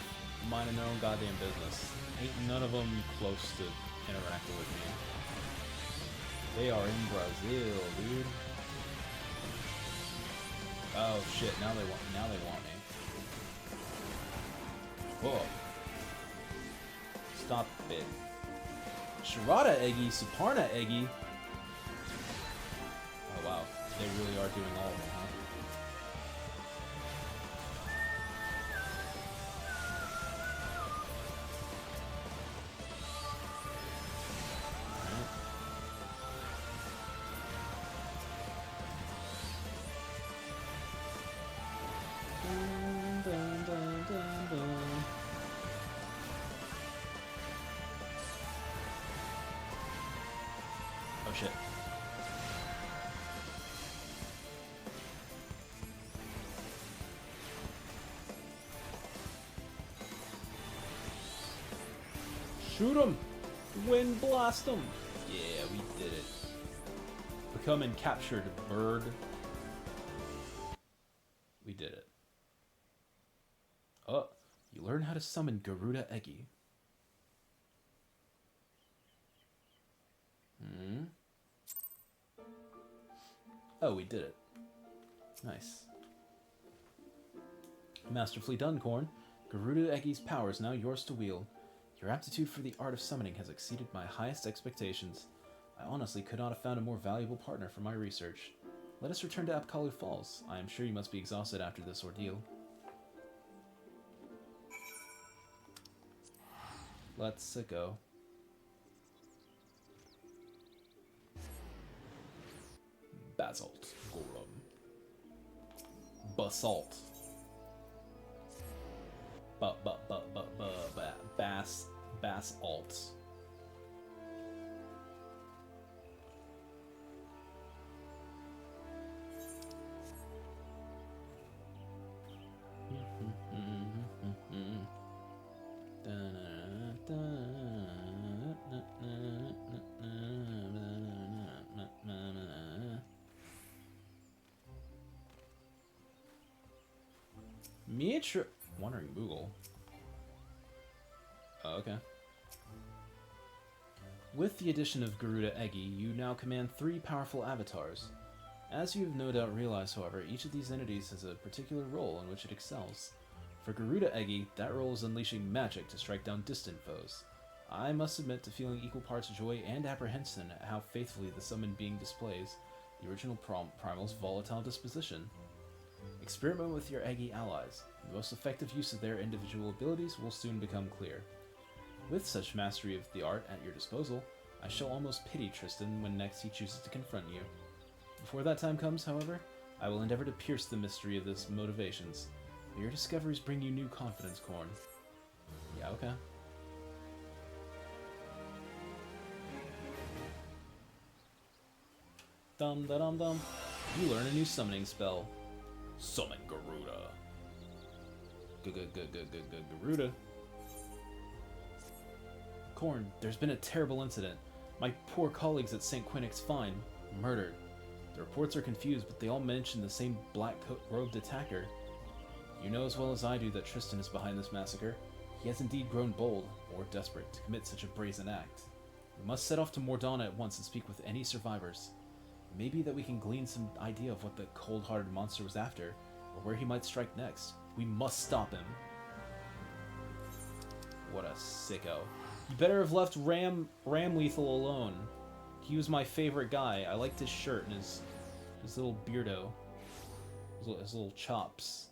minding their own goddamn business. Ain't none of them close to interacting with me. They are in Brazil, dude. Oh shit! Now they want me. Whoa! Stop it. Shirata-EGI, Suparna-EGI. Oh wow, they really are doing all of them, huh? Oh shit. Shoot him! Wind blast him! Yeah, we did it. Become and captured, bird. We did it. Oh, you learn how to summon Garuda-EGI. Oh, we did it. Nice. Masterfully done, Korn. Garuda-EGI's power is now yours to wield. Your aptitude for the art of summoning has exceeded my highest expectations. I honestly could not have found a more valuable partner for my research. Let us return to Apkalu Falls. I am sure you must be exhausted after this ordeal. Let's go. Basalt. Golem. Basalt. Basalt. Miniature Wandering Moogle. Oh, okay. With the addition of Garuda-EGI, you now command 3 powerful avatars. As you have no doubt realized, however, each of these entities has a particular role in which it excels. For Garuda-EGI, that role is unleashing magic to strike down distant foes. I must admit to feeling equal parts joy and apprehension at how faithfully the summoned being displays the original Primal's volatile disposition. Experiment with your EGI allies. The most effective use of their individual abilities will soon become clear. With such mastery of the art at your disposal, I shall almost pity Tristan when next he chooses to confront you. Before that time comes, however, I will endeavor to pierce the mystery of his motivations. May your discoveries bring you new confidence, Korn. Yeah, okay. Dum-da-dum-dum. You learn a new summoning spell. Summon Garuda. Garuda. Korn, there's been a terrible incident. My poor colleagues at St. Quinnick's Fine, murdered. The reports are confused, but they all mention the same black-robed attacker. You know as well as I do that Tristan is behind this massacre. He has indeed grown bold, or desperate, to commit such a brazen act. We must set off to Mordana at once and speak with any survivors. Maybe that we can glean some idea of what the cold-hearted monster was after, or where he might strike next. We must stop him. What a sicko. You better have left Ram Lethal alone. He was my favorite guy. I liked his shirt and his little beardo. His little chops.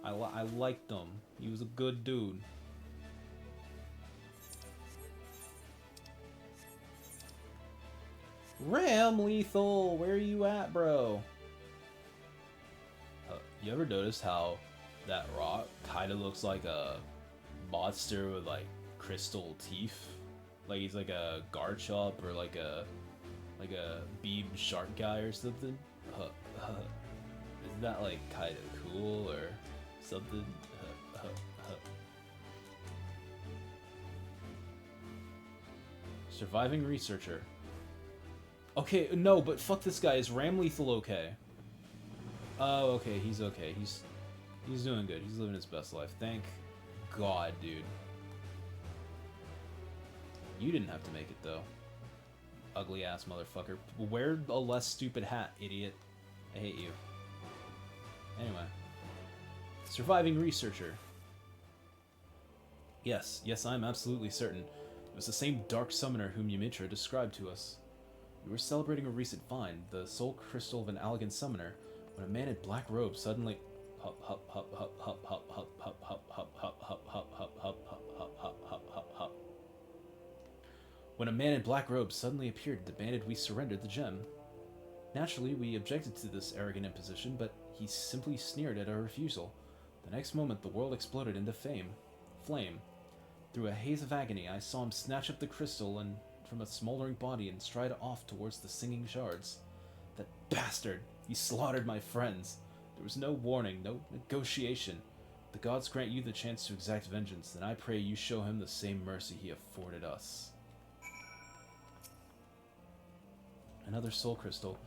I liked him. He was a good dude. Ram Lethal, where are you at, bro? You ever notice how that rock kind of looks like a monster with like crystal teeth? Like he's like a Garchomp or like a beam shark guy or something? Isn't that like kind of cool or something? Surviving researcher. Okay, no, but fuck this guy. Is Ram Lethal okay? Oh, okay, he's okay. He's doing good. He's living his best life. Thank God, dude. You didn't have to make it, though. Ugly ass motherfucker. Wear a less stupid hat, idiot. I hate you. Anyway. Surviving researcher. Yes, I'm absolutely certain. It was the same dark summoner whom Ymitra described to us. We were celebrating a recent find, the soul crystal of an elegant summoner, when a man in black robes suddenly... When a man in black robes suddenly appeared and demanded we surrendered the gem. Naturally, we objected to this arrogant imposition, but he simply sneered at our refusal. The next moment, the world exploded into flame. Through a haze of agony, I saw him snatch up the crystal and from a smoldering body and stride off towards the singing shards. That bastard! He slaughtered my friends. There was no warning, no negotiation. The gods grant you the chance to exact vengeance, then I pray you show him the same mercy he afforded us. Another soul crystal.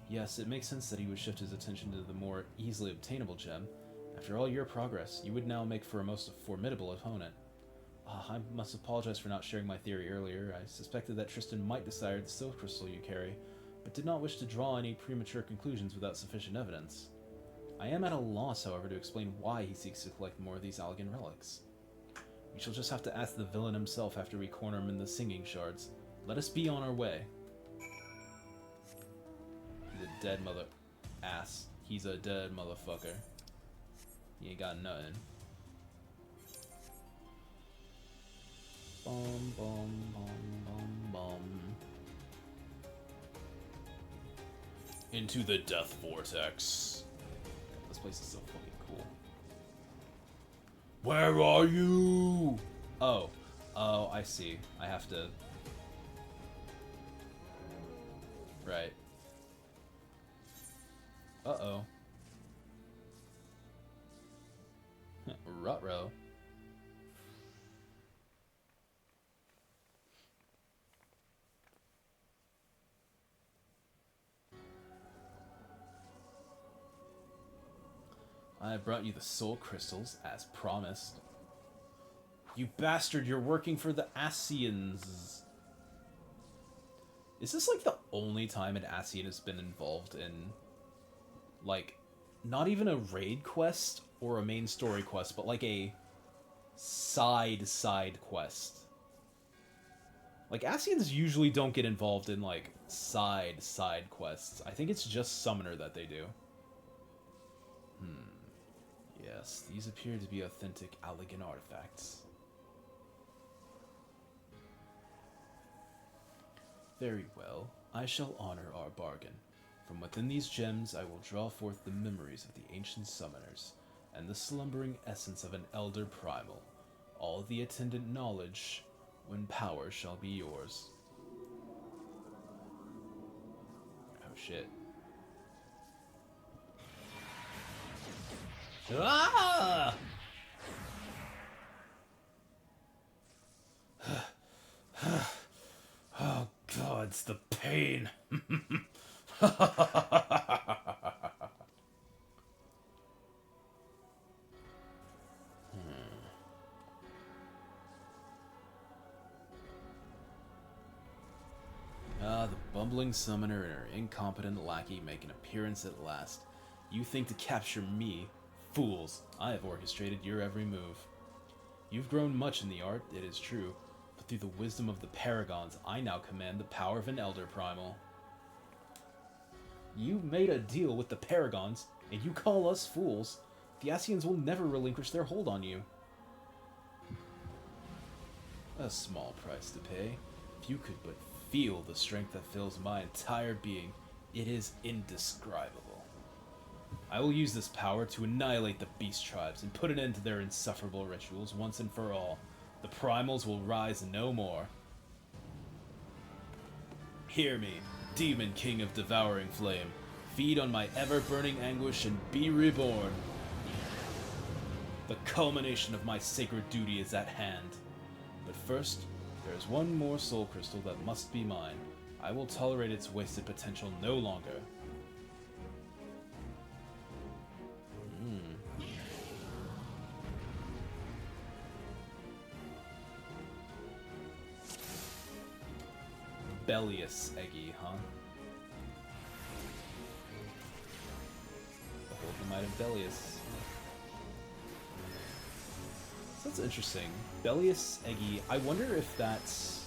Yes, it makes sense that he would shift his attention to the more easily obtainable gem. After all your progress, you would now make for a most formidable opponent. I must apologize for not sharing my theory earlier. I suspected that Tristan might desire the soul crystal you carry, but did not wish to draw any premature conclusions without sufficient evidence. I am at a loss, however, to explain why he seeks to collect more of these elegant relics. We shall just have to ask the villain himself after we corner him in the singing shards. Let us be on our way. He's a dead ass. He's a dead motherfucker. He ain't got nothing. Bum, bum, bum, bum, bum. Into the death vortex. God, this place is so fucking cool. Where are you? Oh, I see. I have to. Right. Uh-oh. Ruh-roh. I brought you the soul crystals, as promised. You bastard, you're working for the Asians. Is this like the only time an Asian has been involved in, like, not even a raid quest or a main story quest, but like a side quest? Like, Asians usually don't get involved in, like, side quests. I think it's just Summoner that they do. Yes, these appear to be authentic Allegan artifacts. Very well, I shall honor our bargain. From within these gems I will draw forth the memories of the ancient summoners, and the slumbering essence of an elder primal, all the attendant knowledge, when power shall be yours. Oh shit. Ah! Oh god, it's the pain. The bumbling summoner and her incompetent lackey make an appearance at last. You think to capture me? Fools, I have orchestrated your every move. You've grown much in the art, it is true, but through the wisdom of the Paragons, I now command the power of an Elder Primal. You made a deal with the Paragons, and you call us fools. The Asians will never relinquish their hold on you. A small price to pay. If you could but feel the strength that fills my entire being, it is indescribable. I will use this power to annihilate the beast tribes and put an end to their insufferable rituals once and for all. The primals will rise no more. Hear me, demon king of devouring flame. feed on my ever-burning anguish and be reborn. The culmination of my sacred duty is at hand. But first, there is one more soul crystal that must be mine. I will tolerate its wasted potential no longer. ARR-EGI, huh? Behold the might of Bellius. So that's interesting. ARR-EGI, I wonder if that's...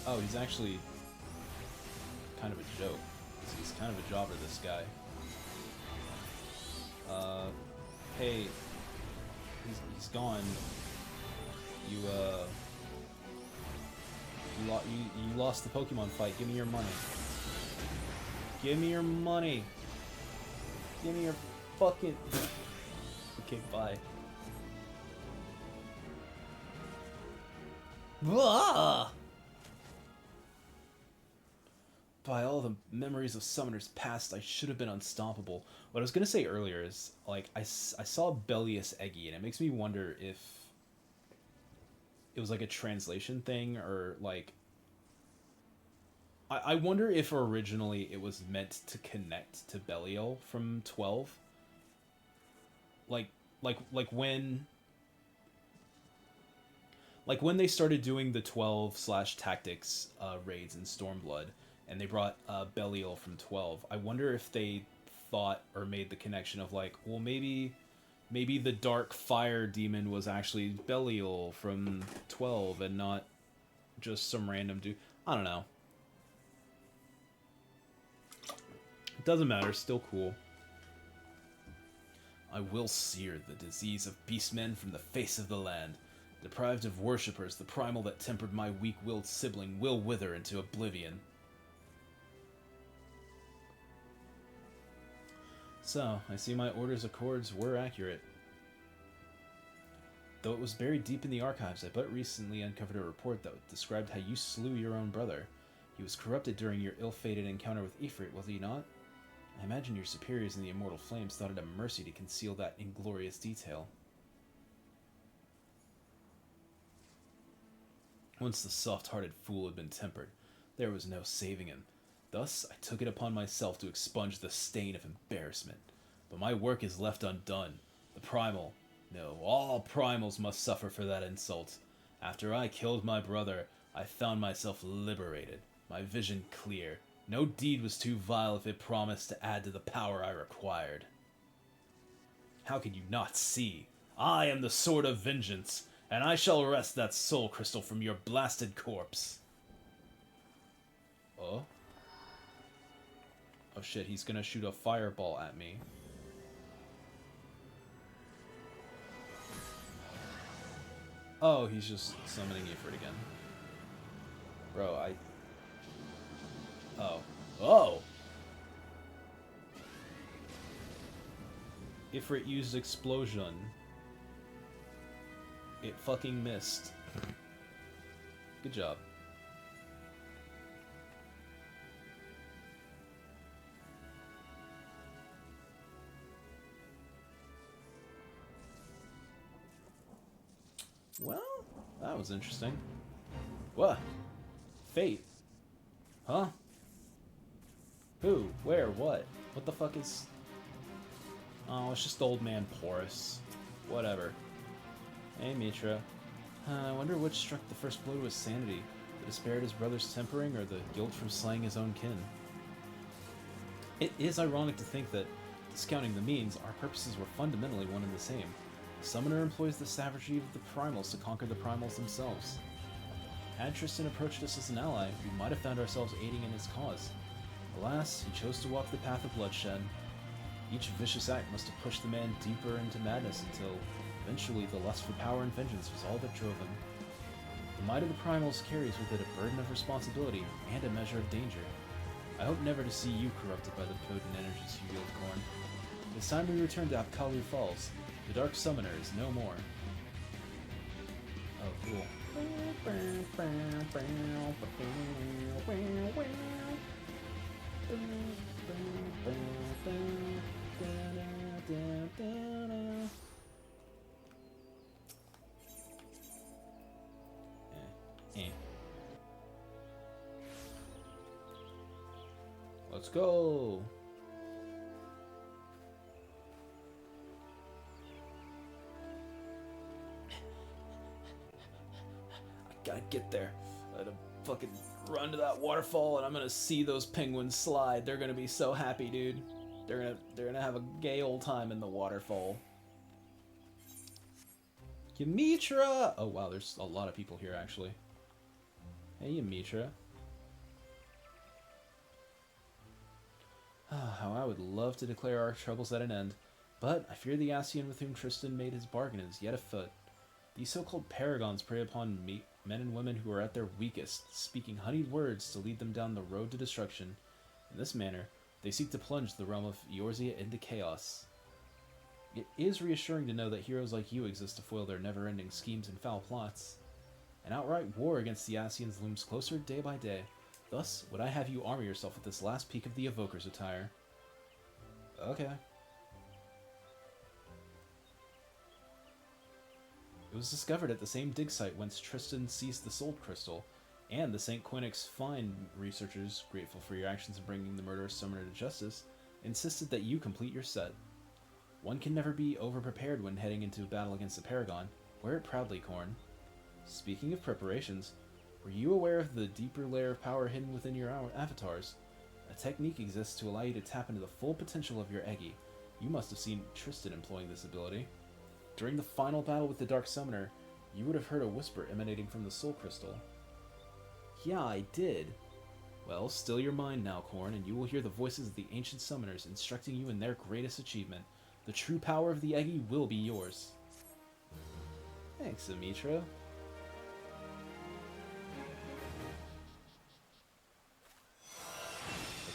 Oh, he's actually kind of a joke. He's kind of a jobber, this guy. Hey, he's gone. You lost the Pokemon fight. Give me your money. Give me your money. Give me your fucking... Okay, bye. Blah! By all the memories of summoners past, I should have been unstoppable. What I was gonna say earlier is, like, I saw ARR-EGI, and it makes me wonder if it was like a translation thing, or like... I wonder if originally it was meant to connect to Belial from 12. Like when they started doing the 12/tactics raids in Stormblood, and they brought Belial from 12. I wonder if they thought or made the connection of like, well, maybe the Dark Fire Demon was actually Belial from 12 and not just some random dude. I don't know. It doesn't matter, still cool. I will sear the disease of beastmen from the face of the land. Deprived of worshippers, the primal that tempered my weak-willed sibling will wither into oblivion. So, I see my order's accords were accurate. Though it was buried deep in the archives, I but recently uncovered a report that described how you slew your own brother. He was corrupted during your ill-fated encounter with Ifrit, was he not? I imagine your superiors in the Immortal Flames thought it a mercy to conceal that inglorious detail. Once the soft-hearted fool had been tempered, there was no saving him. Thus, I took it upon myself to expunge the stain of embarrassment. But my work is left undone. The primal... No, all primals must suffer for that insult. After I killed my brother, I found myself liberated, my vision clear. No deed was too vile if it promised to add to the power I required. How can you not see? I am the Sword of Vengeance, and I shall wrest that soul crystal from your blasted corpse. Oh? Oh shit, he's gonna shoot a fireball at me. Oh, he's just summoning Ifrit again. Bro, Oh. Oh! Ifrit used explosion. It fucking missed. Good job. Well, that was interesting. What? Fate? Huh? Who? Where? What? What the fuck is... Oh, it's just old man Porus. Whatever. Hey, Mitra. I wonder which struck the first blow to his sanity. The despair at his brother's tempering, or the guilt from slaying his own kin? It is ironic to think that, discounting the means, our purposes were fundamentally one and the same. The summoner employs the savagery of the primals to conquer the primals themselves. Had Tristan approached us as an ally, we might have found ourselves aiding in his cause. Alas, he chose to walk the path of bloodshed. Each vicious act must have pushed the man deeper into madness until, eventually, the lust for power and vengeance was all that drove him. The might of the primals carries with it a burden of responsibility and a measure of danger. I hope never to see you corrupted by the potent energies you wield, Korn. It's time we return to Apkalu Falls. The Dark Summoner is no more. Oh, cool. Let's go. I gotta get there. I gotta fucking run to that waterfall, and I'm gonna see those penguins slide. They're gonna be so happy, dude. They're gonna have a gay old time in the waterfall. Yamitra! Oh wow, there's a lot of people here actually. Hey Yamitra. How I would love to declare our troubles at an end, but I fear the Ascian with whom Tristan made his bargain is yet afoot. These so-called paragons prey upon men and women who are at their weakest, speaking honeyed words to lead them down the road to destruction. In this manner, they seek to plunge the realm of Eorzea into chaos. It is reassuring to know that heroes like you exist to foil their never-ending schemes and foul plots. An outright war against the Ascians looms closer day by day. Thus, would I have you armor yourself with this last peek of the Evoker's attire. Okay. It was discovered at the same dig site whence Tristan seized the Soul Crystal, and the St. Quinix Fine researchers, grateful for your actions in bringing the murderous summoner to justice, insisted that you complete your set. One can never be over-prepared when heading into a battle against the Paragon. Wear it proudly, Korn. Speaking of preparations, were you aware of the deeper layer of power hidden within your avatars? A technique exists to allow you to tap into the full potential of your EGI. You must have seen Tristan employing this ability. During the final battle with the Dark Summoner, you would have heard a whisper emanating from the Soul Crystal. Yeah, I did. Well, still your mind now, Korn, and you will hear the voices of the ancient summoners instructing you in their greatest achievement. The true power of the EGI will be yours. Thanks, Amitra.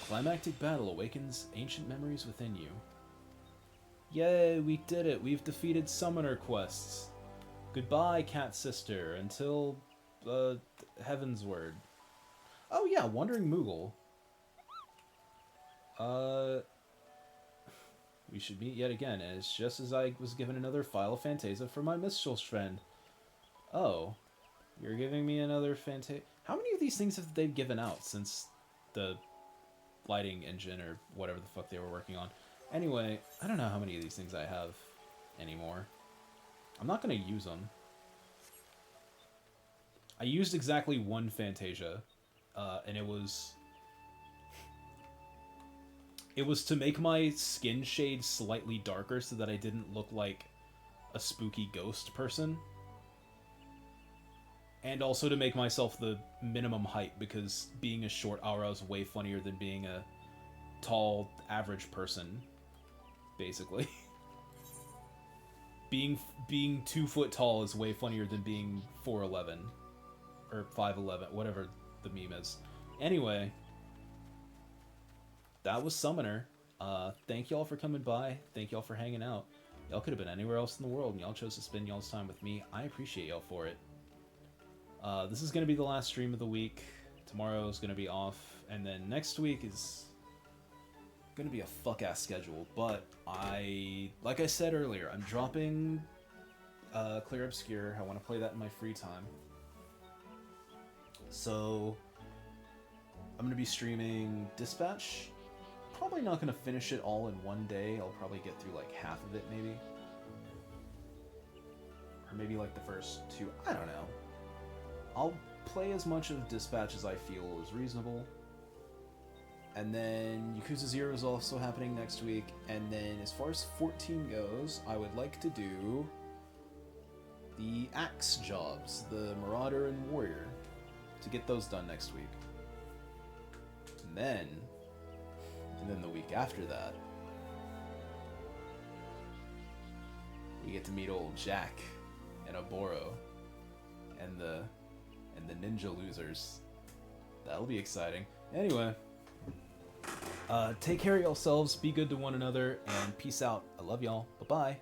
Climactic battle awakens ancient memories within you. Yay, we did it! We've defeated summoner quests. Goodbye, Cat Sister, until, Heaven's Word. Oh yeah, Wandering Moogle. We should meet yet again, and it's just as I was given another file of Fantasia for my Mistral friend. Oh, you're giving me another Fantasia? How many of these things have they given out since the lighting engine or whatever the fuck they were working on? Anyway, I don't know how many of these things I have anymore. I'm not going to use them. I used exactly one Fantasia, and it was to make my skin shade slightly darker so that I didn't look like a spooky ghost person. And also to make myself the minimum height, because being a short aura is way funnier than being a tall, average person, basically. being 2 foot tall is way funnier than being 4'11", or 5'11", whatever the meme is. Anyway, that was Summoner. Thank y'all for coming by. Thank y'all for hanging out. Y'all could have been anywhere else in the world, and y'all chose to spend y'all's time with me. I appreciate y'all for it. This is going to be the last stream of the week. Tomorrow is going to be off. And then next week is going to be a fuck-ass schedule. But like I said earlier, I'm dropping Clear Obscure. I want to play that in my free time. So I'm going to be streaming Dispatch. Probably not going to finish it all in one day. I'll probably get through like half of it maybe. Or maybe like the first 2. I don't know. I'll play as much of Dispatch as I feel is reasonable. And then Yakuza 0 is also happening next week. And then as far as 14 goes, I would like to do the Axe jobs, the Marauder and Warrior, to get those done next week. And then the week after that, we get to meet old Jack and Oboro and the ninja losers. That'll be exciting. Anyway, take care of yourselves, be good to one another, and peace out. I love y'all. Bye-bye.